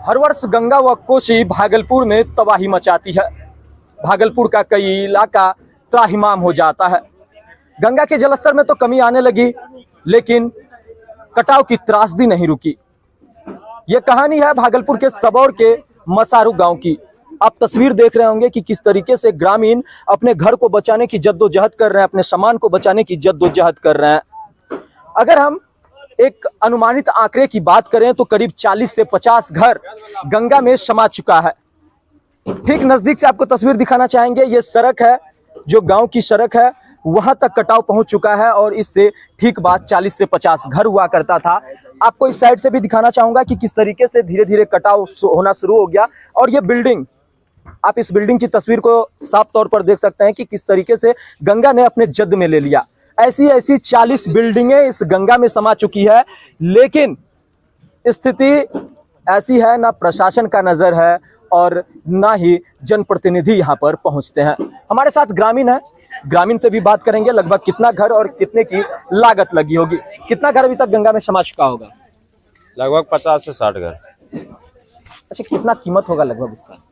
हर वर्ष गंगा व कोसी भागलपुर में तबाही मचाती है। भागलपुर का कई इलाका त्राहिमाम हो जाता है। गंगा के जलस्तर में तो कमी आने लगी, लेकिन कटाव की त्रासदी नहीं रुकी। ये कहानी है भागलपुर के सबौर के मसारू गांव की। आप तस्वीर देख रहे होंगे कि किस तरीके से ग्रामीण अपने घर को बचाने की जद्दोजहद कर रहे हैं, अपने सामान को बचाने की जद्दोजहद कर रहे हैं। अगर हम एक अनुमानित आंकड़े की बात करें तो करीब 40 से 50 घर गंगा में समा चुका है। ठीक नजदीक से आपको तस्वीर दिखाना चाहेंगे। ये सड़क है, जो गांव की सड़क है, वहां तक कटाव पहुंच चुका है और इससे ठीक बात 40 से 50 घर हुआ करता था। आपको इस साइड से भी दिखाना चाहूंगा कि किस तरीके से धीरे धीरे कटाव होना शुरू हो गया। और ये बिल्डिंग, आप इस बिल्डिंग की तस्वीर को साफ तौर पर देख सकते हैं कि किस तरीके से गंगा ने अपने जद में ले लिया। ऐसी ऐसी 40 बिल्डिंगें इस गंगा में समा चुकी है, लेकिन स्थिति ऐसी है, ना प्रशासन का नजर है और ना ही जनप्रतिनिधि यहाँ पर पहुंचते हैं। हमारे साथ ग्रामीण है, ग्रामीण से भी बात करेंगे लगभग कितना घर और कितने की लागत लगी होगी। कितना घर अभी तक गंगा में समा चुका होगा? लगभग 50 से 60 घर। अच्छा, कितना कीमत होगा लगभग इसका?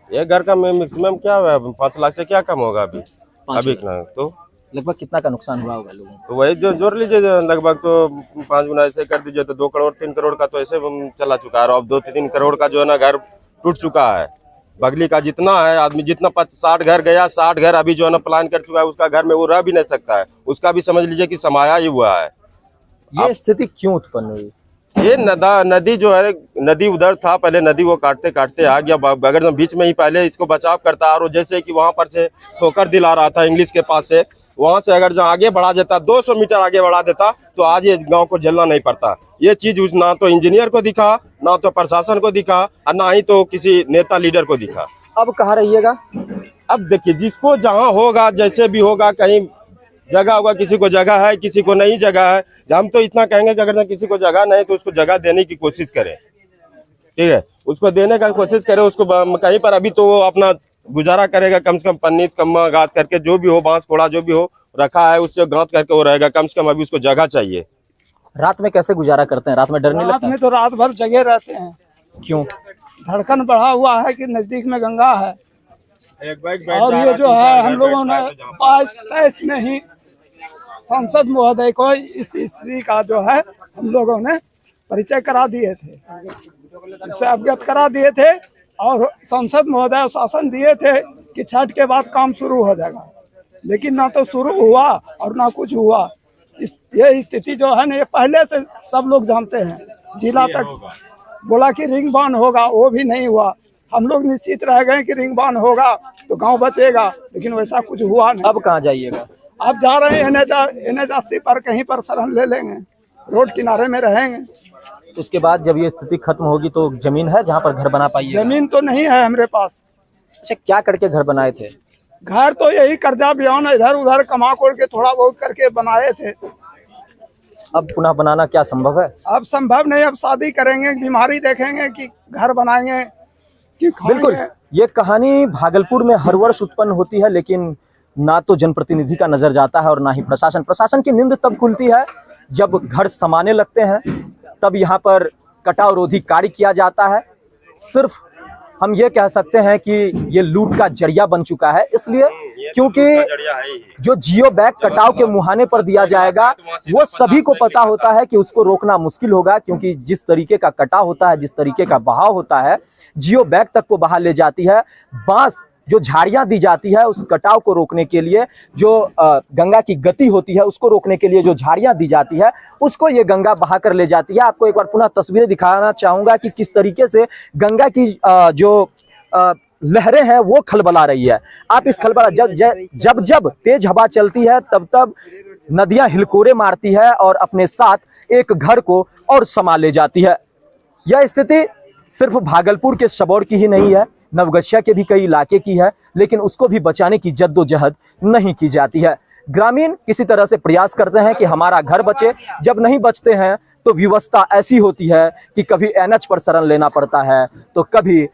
एक घर का मैक्सिमम क्या है, 5 लाख से क्या कम होगा अभी इतना। तो लगभग कितना का नुकसान हुआ होगा लोगों को? तो वही जो जोड़ लीजिए, लगभग तो 5 गुना ऐसे कर दीजिए तो 2 करोड़ 3 करोड़ का तो ऐसे चला चुका है। और अब 2-3 करोड़ का जो है ना घर टूट चुका है। बगली का जितना है आदमी, जितना 60 घर गया, 60 घर अभी जो है ना प्लान कर चुका है, उसका घर में वो रह भी नहीं सकता है। उसका भी समझ लीजिए कि समाया ही हुआ है। ये स्थिति क्यों उत्पन्न हुई? ये नदी जो है, नदी उधर था पहले, नदी वो काटते काटते आ गया अगर बीच में ही पहले इसको बचाव करता। और जैसे कि वहां पर से ठोकर दिला रहा था इंग्लिश के पास से, वहां से अगर जहाँ आगे बढ़ा देता, 200 मीटर आगे बढ़ा देता, तो आज ये गांव को झेलना नहीं पड़ता। ये चीज ना तो इंजीनियर को दिखा, ना तो प्रशासन को दिखा, और ना ही तो किसी नेता लीडर को दिखा। अब कहाँ रहिएगा? अब देखिए, जिसको जहाँ होगा, जैसे भी होगा, कहीं जगह होगा, किसी को जगह है, किसी को नहीं जगह है। हम तो इतना कहेंगे कि अगर किसी को जगह नहीं तो उसको जगह देने की कोशिश करें, ठीक है, उसको देने का कोशिश करें। उसको कहीं पर अभी तो वो अपना गुजारा करेगा, कम से कम पन्नी कम्मा गात करके, जो भी हो, बांस कोड़ा जो भी हो रखा है उससे गांत करके वो रहेगा। कम से कम अभी उसको जगह चाहिए। रात में कैसे गुजारा करते हैं? रात में डर नहीं लगता? रात में तो रात भर जगे रहते हैं। क्यों? धड़कन बढ़ा हुआ है कि नजदीक में गंगा है। और ये जो है, हम लोगों ने 22-23 में ही सांसद महोदय को इस स्थिति का जो है हम लोगों ने परिचय करा दिए थे, इससे अवगत करा दिए थे। और सांसद महोदय शासन दिए थे कि छठ के बाद काम शुरू हो जाएगा, लेकिन ना तो शुरू हुआ और ना कुछ हुआ। ये स्थिति जो है ना, ये पहले से सब लोग जानते हैं। जिला तक बोला कि रिंग बांध होगा, वो भी नहीं हुआ। हम लोग निश्चित रह गए कि रिंग बांध होगा तो गांव बचेगा, लेकिन वैसा कुछ हुआ नहीं। अब कहाँ जाइएगा? अब जा रहे हैं NH 80 पर, कहीं पर शरण ले लेंगे, रोड किनारे में रहेंगे। उसके बाद जब ये स्थिति खत्म होगी तो जमीन है जहाँ पर घर बना पाइएगा? जमीन तो नहीं है हमारे पास। अच्छा, क्या करके घर बनाए थे? घर तो यही कर्जा बयान इधर उधर कमा कोड़ के थोड़ा बहुत करके बनाए थे। अब पुनः बनाना क्या संभव है? अब संभव नहीं। अब शादी करेंगे, बीमारी देखेंगे कि घर बनाएंगे कि खाएंगे। बिल्कुल, ये कहानी भागलपुर में हर वर्ष उत्पन्न होती है, लेकिन ना तो जनप्रतिनिधि का नजर जाता है और ना ही प्रशासन की नींद तब खुलती है जब घर समाने लगते हैं। तब यहाँ पर कटाव रोधी कार्य किया जाता है। सिर्फ हम ये कह सकते हैं कि ये लूट का जरिया बन चुका है, इसलिए क्योंकि जो जियो बैग कटाव के मुहाने पर दिया जाएगा, वो सभी को पता होता है कि उसको रोकना मुश्किल होगा, क्योंकि जिस तरीके का कटाव होता है, जिस तरीके का बहाव होता है, जियो बैग तक को बहा ले जाती है। बांस जो झाड़ियां दी जाती है उस कटाव को रोकने के लिए, जो गंगा की गति होती है उसको रोकने के लिए जो झाड़ियां दी जाती है, उसको ये गंगा बहा कर ले जाती है। आपको एक बार पुनः तस्वीरें दिखाना चाहूंगा कि किस तरीके से गंगा की जो लहरें हैं वो खलबला रही है। आप इस खलबला जब तेज हवा चलती है तब नदियां हिलकोरे मारती है और अपने साथ एक घर को और समा ले जाती है। यह स्थिति सिर्फ भागलपुर के सबौर की ही नहीं है, नवगछिया के भी कई इलाके की है, लेकिन उसको भी बचाने की जद्दोजहद नहीं की जाती है। ग्रामीण किसी तरह से प्रयास करते हैं कि हमारा घर बचे। जब नहीं बचते हैं तो व्यवस्था ऐसी होती है कि कभी NH पर शरण लेना पड़ता है, तो कभी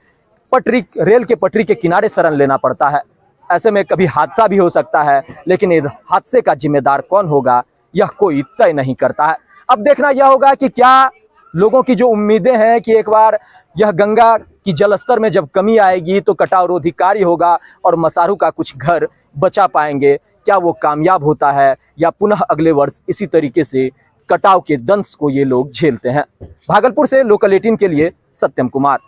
रेल के पटरी के किनारे शरण लेना पड़ता है। ऐसे में कभी हादसा भी हो सकता है, लेकिन इस हादसे का जिम्मेदार कौन होगा यह कोई तय नहीं करता है। अब देखना यह होगा कि क्या लोगों की जो उम्मीदें हैं कि एक बार यह गंगा की जलस्तर में जब कमी आएगी तो कटाव रोधी कार्य होगा और मसारू का कुछ घर बचा पाएंगे, क्या वो कामयाब होता है या पुनः अगले वर्ष इसी तरीके से कटाव के दंश को ये लोग झेलते हैं। भागलपुर से लोकल 18 के लिए सत्यम कुमार।